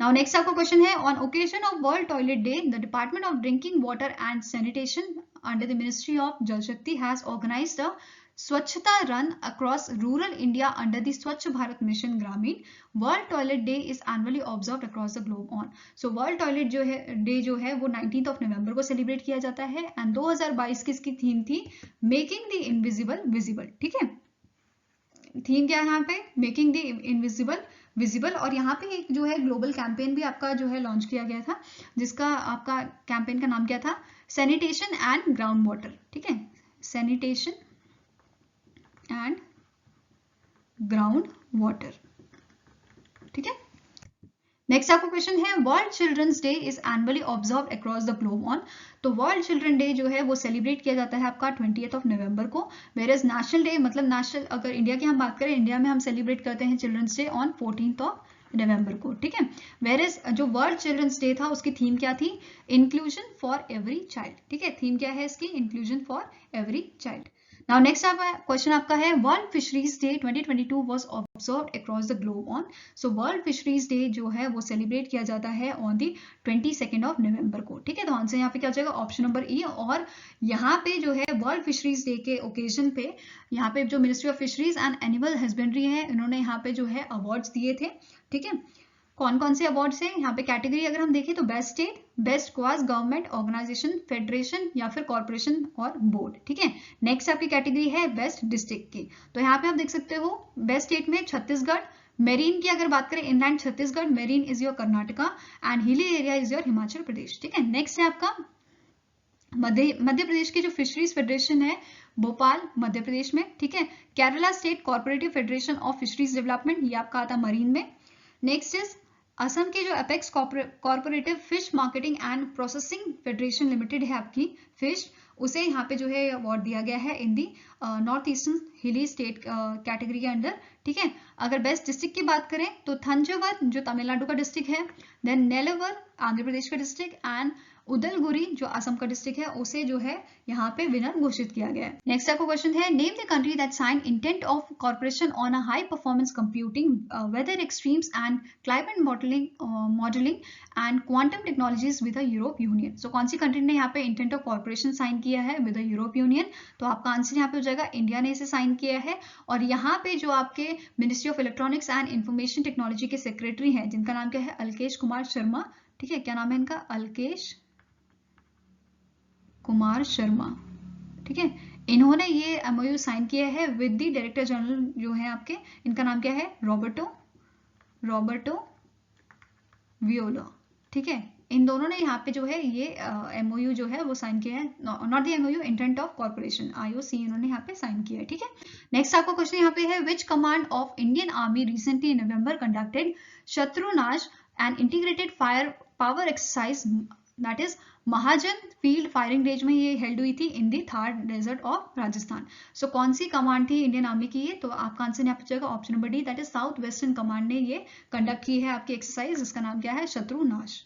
नाउ नेक्स्ट आपका क्वेश्चन है, on occasion of world toilet day the department of drinking water and sanitation under the ministry of जल शक्ति हैज ऑर्गेनाइज्ड अ स्वच्छता run across rural India under the स्वच्छ भारत मिशन ग्रामीण. World toilet day is annually observed across the globe on. So world toilet जो है day जो है वो 19th ऑफ नवंबर को सेलिब्रेट किया जाता है. एंड 2022 की इसकी थीम थी मेकिंग द इनविजिबल विजिबल. ठीक है, थीम क्या है यहाँ पे, मेकिंग द इनविजिबल विजिबल. और यहाँ पे एक जो है ग्लोबल कैंपेन भी आपका जो है लॉन्च किया गया था, जिसका आपका कैंपेन का नाम क्या था, सैनिटेशन एंड ग्राउंड वाटर. ठीक है, सैनिटेशन एंड ग्राउंड वाटर. ठीक है, नेक्स्ट आपका क्वेश्चन है world children's day is annually observe across the globe on. तो वर्ल्ड चिल्ड्रन डे जो है वो सेलिब्रेट किया जाता है आपका 20th ऑफ नवंबर को. वेयर एज नेशनल डे मतलब नेशनल, अगर इंडिया की हम बात करें, इंडिया में हम सेलिब्रेट करते हैं children's day on 14th of November को. ठीक है, वेयर एज जो वर्ल्ड चिल्ड्रंस डे था उसकी थीम क्या थी, इंक्लूजन फॉर एवरी चाइल्ड. ठीक है, थीम क्या है इसकी, inclusion for every child. Now next question आपका है world fisheries day 2022 was observed across the globe on. So world fisheries day जो है वो सेलिब्रेट किया जाता है on the 22nd of November को. ठीक है, तो आंसर यहाँ पे क्या हो जाएगा, ऑप्शन नंबर ई. और यहाँ पे जो है वर्ल्ड फिशरीज डे के ओकेजन पे यहाँ पे जो ministry of fisheries and animal husbandry है, इन्होंने यहाँ पे जो है अवार्ड्स दिए थे. ठीक है, कौन कौन से अवार्ड्स हैं यहाँ पे, कैटेगरी अगर हम देखें तो best state, best quasi government organisation, federation या फिर कॉर्पोरेशन और बोर्ड. ठीक है, नेक्स्ट आपकी कैटेगरी है बेस्ट डिस्ट्रिक्ट की. तो यहाँ पे आप देख सकते हो बेस्ट स्टेट में छत्तीसगढ़, मेरीन की अगर बात करें inland Chhattisgarh, marine is your Karnataka and hilly area is your Himachal Pradesh. ठीक है, नेक्स्ट है आपका मध्य प्रदेश की जो फिशरीज फेडरेशन है भोपाल मध्य प्रदेश में. ठीक है, Kerala state corporative federation of fisheries development, ये आपका आता मरीन में. नेक्स्ट इज असम की जो apex corporative fish marketing and processing federation limited है आपकी फिश, उसे यहाँ पे जो है अवार्ड दिया गया है in the north eastern hilly state category के अंडर. ठीक है, अगर बेस्ट डिस्ट्रिक्ट की बात करें तो थंजावर जो तमिलनाडु का डिस्ट्रिक्ट है, देन नेलवर आंध्र प्रदेश का डिस्ट्रिक्ट एंड उदलगुरी जो असम का डिस्ट्रिक्ट है, उसे जो है यहाँ पे विनर घोषित किया गया है. नेक्स्ट आपको क्वेश्चन है name the country that sign intent of corporation on a high performance computing weather extremes and climate modelling and quantum technologies with the Europe union. So कौन सी कंट्री ने यहाँ पे इंटेंट ऑफ कॉर्पोरेशन साइन किया है with the Europe union, तो आपका answer यहाँ पे हो जाएगा इंडिया ने इसे साइन किया है. और यहाँ पे जो आपके ministry of electronics and information technology के सेक्रेटरी हैं जिनका नाम क्या है, अल्केश कुमार शर्मा. ठीक है, क्या नाम है इनका, अल्केश कुमार शर्मा. ठीक है, इन्होंने ये एमओयू साइन किया है विद द डायरेक्टर जनरल जो है आपके, इनका नाम क्या है, रॉबर्टो वियोला. ठीक है, इन दोनों ने यहाँ पे जो है ये एमओयू जो है वो साइन किया है, not the MOU, intent of corporation IOC इन्होंने यहाँ पे साइन किया है. ठीक है, नेक्स्ट आपका क्वेश्चन यहाँ पे है which command of Indian army recently in November conducted Shatrunash and integrated fire power exercise that is Mahajan field firing range में ये हेल्ड हुई थी in the Thar desert of Rajasthan. So कौन सी कमांड थी इंडियन आर्मी की ये, तो आपका आंसर यहाँ पे जाएगा option number D, that is south western command ने ये कंडक्ट की है आपकी एक्सरसाइज, जिसका नाम क्या है, शत्रुनाश.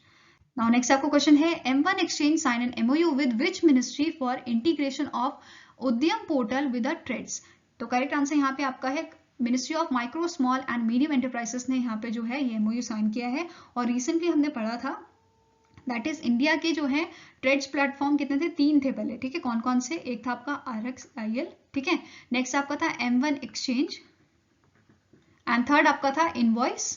नाउ नेक्स्ट आपको क्वेश्चन है M1 exchange sign an MoU with which ministry for integration of Udyam portal with the trades. तो करेक्ट आंसर यहाँ पे आपका है ministry of micro small and medium enterprises ने यहाँ पे जो है ये एमओयू साइन किया है. और रिसेंटली हमने पढ़ा था दैट इज इंडिया के जो है ट्रेड्स प्लेटफॉर्म कितने थे, 3 थे पहले. ठीक है, कौन कौन से, एक था आपका RXIL. ठीक है, नेक्स्ट आपका था M1 एक्सचेंज एंड थर्ड आपका था इनवॉइस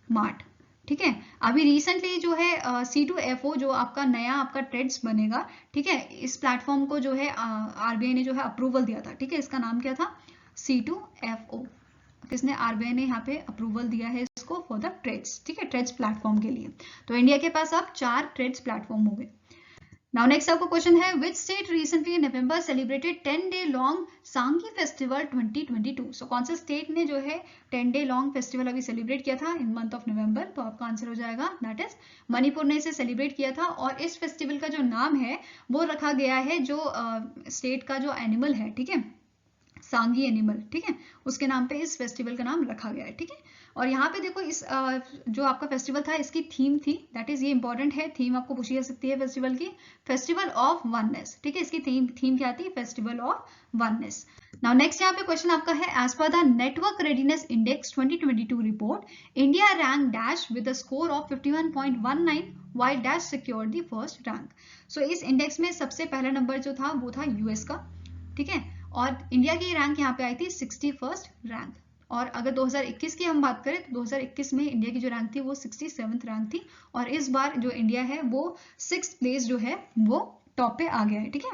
मार्ट. ठीक है, अभी रिसेंटली जो है C2FO जो आपका नया आपका ट्रेड्स बनेगा. ठीक है, इस प्लेटफॉर्म को जो है RBI ने जो है अप्रूवल दिया था. ठीक है, इसका नाम क्या था, C2FO. किसने, RBI ने यहाँ पे अप्रूवल दिया है इसको फॉर द ट्रेड्स. ठीक है, ट्रेड्स प्लेटफॉर्म के लिए. तो इंडिया के पास अब 4 ट्रेड्स प्लेटफॉर्म हो गए. नाउ नेक्स्ट आपको क्वेश्चन है which state recently in November celebrated 10-day long सांगी फेस्टिवल 2022. सो कौन से स्टेट ने जो है 10-day लॉन्ग फेस्टिवल अभी सेलिब्रेट किया था इन मंथ ऑफ नवंबर, तो आपका आंसर हो जाएगा दैट इज मणिपुर ने इसे सेलिब्रेट किया था. और इस फेस्टिवल का जो नाम है वो रखा गया है जो स्टेट का जो एनिमल है, ठीक है, सांगी एनिमल. ठीक है, उसके नाम पे इस फेस्टिवल का नाम रखा गया है. ठीक है, और यहाँ पे देखो इस जो आपका फेस्टिवल था इसकी थीम थी, दैट इज ये इंपॉर्टेंट है, थीम आपको पूछी जा सकती है फेस्टिवल की, फेस्टिवल ऑफ वननेस. ठीक है, इसकी थीम क्या थी, festival of oneness. Now next यहाँ पे क्वेश्चन आपका है as per the network readiness index 2022 report India rank dash with a score of 51.19 while dash secured the first rank. So इस इंडेक्स में सबसे पहला नंबर जो था वो था यूएस का. ठीक है, और इंडिया की रैंक यहाँ पे आई थी 61st रैंक। और अगर 2021 की हम बात करें तो 2021 में इंडिया की जो रैंक थी वो 67th रैंक थी, और इस बार जो इंडिया है वो 6th प्लेस जो है वो टॉप पे आ गया है। ठीक है,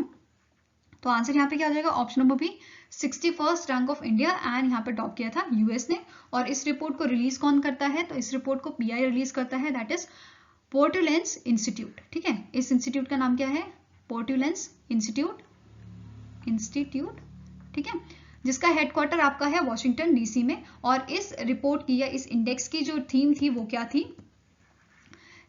तो आंसर यहाँ पे क्या हो जाएगा, option number B, 61st rank of India, and यहाँ पे टॉप किया था यूएस ने। और इस रिपोर्ट को रिलीज कौन करता है, तो इस रिपोर्ट को पीआई रिलीज करता है, दैट इज पोर्टुलेंस इंस्टीट्यूट। ठीक है, इस इंस्टीट्यूट का नाम क्या है, पोर्टुलेंस इंस्टीट्यूट, ठीक है, जिसका हेडक्वार्टर आपका है वॉशिंगटन डीसी में। और इस रिपोर्ट की या इस इंडेक्स की जो थीम थी वो क्या थी,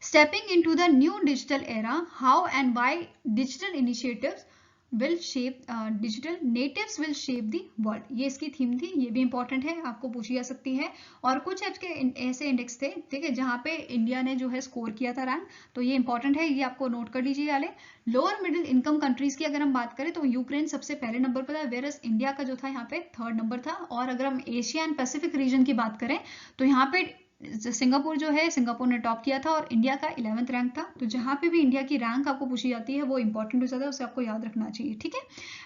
stepping into the new digital era, how and why digital initiatives will shape digital natives will shape the world, ये इसकी थीम थी। ये भी इंपॉर्टेंट है, आपको पूछी जा सकती है। और कुछ ऐसे इंडेक्स थे, ठीक है, जहां पे इंडिया ने जो है स्कोर किया था रैंक, तो ये इंपॉर्टेंट है, ये आपको नोट कर लीजिए वाले। लोअर मिडिल इनकम कंट्रीज की अगर हम बात करें तो यूक्रेन सबसे पहले नंबर पर था, वेरस इंडिया का जो था यहाँ पे 3rd नंबर था। और अगर हम एशिया एंड पैसिफिक रीजन की बात करें तो यहाँ पे सिंगापुर जो है, सिंगापुर ने टॉप किया था और इंडिया का 11th रैंक था। तो जहां पे भी इंडिया की रैंक आपको पूछी जाती है वो इंपॉर्टेंट हो जाता है, उसे आपको याद रखना चाहिए। ठीक है,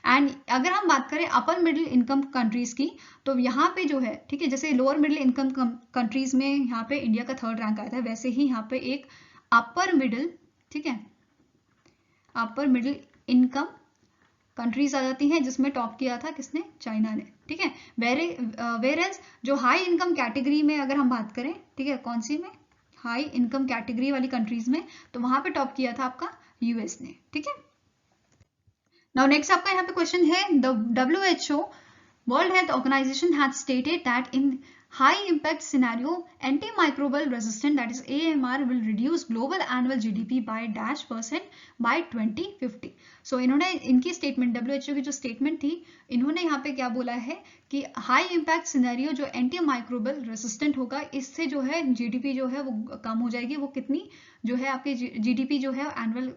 एंड अगर हम बात करें अपर मिडिल इनकम कंट्रीज की, तो यहाँ पे जो है, ठीक है, जैसे लोअर मिडिल इनकम कंट्रीज में यहाँ पे इंडिया का 3rd रैंक आया था, वैसे ही यहाँ पे एक अपर मिडिल, ठीक है, अपर मिडिल इनकम कंट्रीज आ जाती हैं, जिसमें टॉप किया था किसने, चाइना ने। ठीक है, वेरेज जो हाई इनकम कैटेगरी में अगर हम बात करें, ठीक है, कौन सी में, हाई इनकम कैटेगरी वाली कंट्रीज में, तो वहां पे टॉप किया था आपका यूएस ने। ठीक है, नाउ नेक्स्ट आपका यहाँ पे क्वेश्चन है, the WHO World Health Organization had stated that in high impact scenario, antimicrobial resistant, that is AMR, will reduce global annual GDP by -% by 2050. So इन्होंने इनकी स्टेटमेंट, WHO की जो स्टेटमेंट थी, इन्होंने यहाँ पे क्या बोला है कि हाई इम्पैक्ट सिनेरियो जो एंटी माइक्रोबियल रेसिस्टेंट होगा, इससे जो है जीडीपी जो है वो कम हो जाएगी। वो कितनी जो है आपकी जीडीपी जो है एनुअल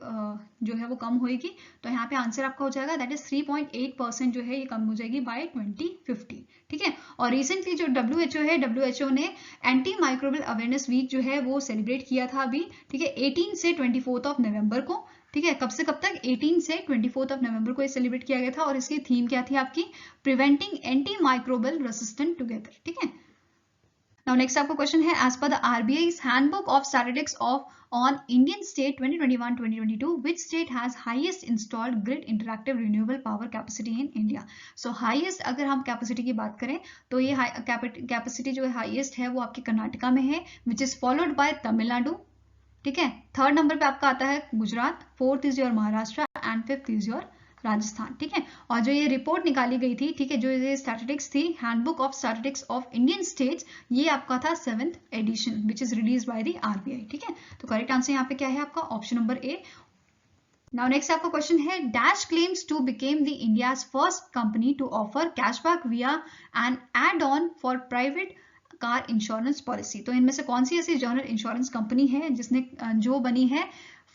जो है वो कम होएगी। तो यहाँ पे आंसर आपका हो जाएगा दैट इज 3.8% जो है ये कम हो जाएगी बाय 2050। ठीक है, और रिसेंटली जो WHO है, WHO ने एंटी माइक्रोबियल अवेयरनेस वीक जो है वो सेलिब्रेट किया था अभी, ठीक है, 18 से 24 नवंबर को। ठीक है, कब से कब तक, 18 से 24 नवंबर को ये सेलिब्रेट किया गया था। और इसकी थीम क्या थी आपकी, preventing anti microbial resistant together. ठीक है, नाउ नेक्स्ट आपका क्वेश्चन है, as per the RBI's handbook of statistics of on Indian state 2021-2022, which state has highest installed grid interactive renewable power capacity in India? So highest अगर हम capacity की बात करें तो ये कैपेसिटी जो हाईएस्ट है वो आपके कर्नाटका में है, which is followed by Tamil Nadu. ठीक है, 3rd नंबर पे आपका आता है Gujarat, 4th is your Maharashtra and 5th is your Rajasthan. ठीक है, और जो ये रिपोर्ट निकाली गई थी, ठीक है, जो ये स्टैटिस्टिक्स थी, handbook of statistics of Indian states, ये आपका था 7th edition, which is release by the RBI. ठीक है, तो करेक्ट आंसर यहाँ पे क्या है आपका, option number A. Now next आपका क्वेश्चन है, dash claims to become the India's first company to offer cashback via an add on for private car insurance policy. तो इनमें से कौन सी ऐसी जनरल इंश्योरेंस कंपनी है जिसने जो बनी है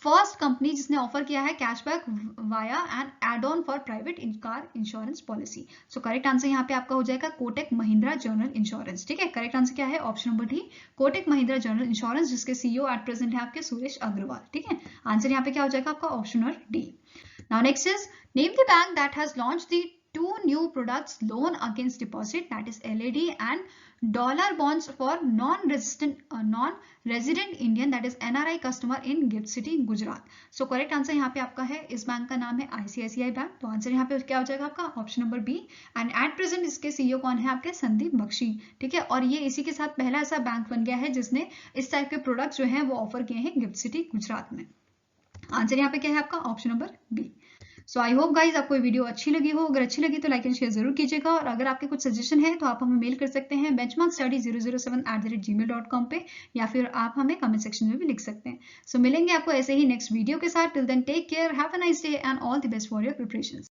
फर्स्ट कंपनी जिसने ऑफर किया है cashback via and add on for private car insurance policy? So correct answer यहाँ पे आपका हो जाएगा कोटक महिंद्रा जनरल इंश्योरेंस। ठीक है, करेक्ट आंसर क्या है, option number D, Kotak Mahindra general insurance, जिसके सीईओ एट प्रेजेंट है आपके सुरेश अग्रवाल। ठीक है, आंसर यहाँ पे क्या हो जाएगा आपका, option number D. Now next is, name the bank that has launched the 2 new products, loan against deposit, that is LAD, and dollar bonds for non-resident Indian, that is NRI customer in GIFT City, Gujarat. So correct answer यहाँ पे आपका है, इस bank का नाम है ICICI bank. तो answer यहाँ पे क्या हो जाएगा आपका, option number B, and at present इसके सीईओ कौन है आपके, संदीप बख्शी। ठीक है, और ये इसी के साथ पहला ऐसा बैंक बन गया है जिसने इस टाइप के प्रोडक्ट्स जो है वो ऑफर किए हैं गिफ्ट सिटी गुजरात में। आंसर यहाँ पे क्या है आपका, option number B. So I hope guys आपको वीडियो अच्छी लगी हो, अगर अच्छी लगी तो लाइक एंड शेयर जरूर कीजिएगा। और अगर आपके कुछ सजेशन है तो आप हमें मेल कर सकते हैं benchmarkstudy007@gmail.com पे, या फिर आप हमें कमेंट सेक्शन में भी लिख सकते हैं। सो मिलेंगे आपको ऐसे ही नेक्स्ट वीडियो के साथ। Till then take care, have a nice day and all the best for your preparations.